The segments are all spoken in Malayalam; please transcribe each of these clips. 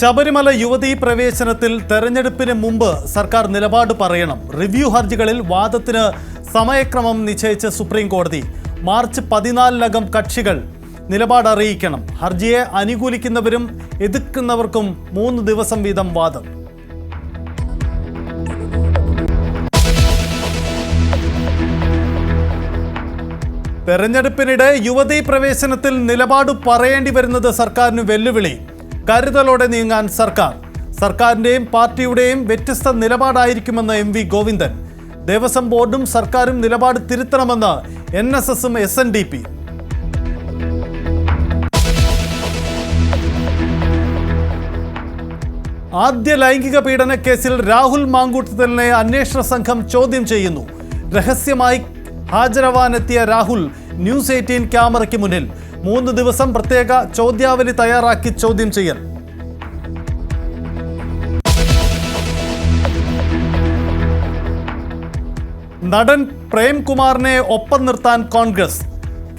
ശബരിമല യുവതീ പ്രവേശനത്തിൽ തെരഞ്ഞെടുപ്പിന് മുമ്പ് സർക്കാർ നിലപാട് പറയണം. റിവ്യൂ ഹർജികളിൽ വാദത്തിന് സമയക്രമം നിശ്ചയിച്ച സുപ്രീം കോടതി. മാർച്ച് 14-നകം കക്ഷികൾ നിലപാട് അറിയിക്കണം. ഹർജിയെ അനുകൂലിക്കുന്നവരും എതിർക്കുന്നവർക്കും 3 ദിവസം വീതം വാദം. തെരഞ്ഞെടുപ്പിനിടെ യുവതീ പ്രവേശനത്തിൽ നിലപാട് പറയേണ്ടി വരുന്നത് സർക്കാരിന് വെല്ലുവിളി. കരുതലോടെ നീങ്ങാൻ സർക്കാരിൻ്റെയും പാർട്ടിയുടെയും വ്യത്യസ്ത നിലപാടായിരിക്കുമെന്ന് MV ഗോവിന്ദൻ. ദേവസ്വം ബോർഡും സർക്കാരും നിലപാട് തിരുത്തണമെന്ന് NSSും SNDP. ആദ്യ ലൈംഗിക പീഡന കേസിൽ രാഹുൽ മാങ്കൂട്ടത്തിലിനെ അന്വേഷണ സംഘം ചോദ്യം ചെയ്യുന്നു. രഹസ്യമായി ഹാജരാവാനെത്തിയ രാഹുൽ ന്യൂസ് 18 ക്യാമറയ്ക്ക് മുന്നിൽ 3 ദിവസം പ്രത്യേക ചോദ്യാവലി തയ്യാറാക്കി ചോദ്യം ചെയ്യൽ. നടൻ പ്രേംകുമാറിനെ ഒപ്പം നിർത്താൻ കോൺഗ്രസ്.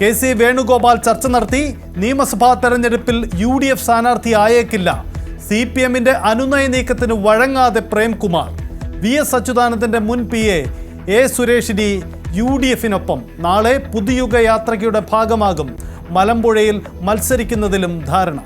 KC വേണുഗോപാൽ ചർച്ച നടത്തി. നിയമസഭാ തെരഞ്ഞെടുപ്പിൽ UDF സ്ഥാനാർത്ഥി ആയേക്കില്ല. CPMന്റെ അനുനയ നീക്കത്തിന് വഴങ്ങാതെ പ്രേംകുമാർ. VS അച്യുതാനന്ദന്റെ മുൻ PA A സുരേഷിനി UDFനൊപ്പം. നാളെ പുതുയുഗ യാത്രയ്ക്കുടെ ഭാഗമാകും. മലമ്പുഴയിൽ മത്സരിക്കുന്നതിലും ധാരണ.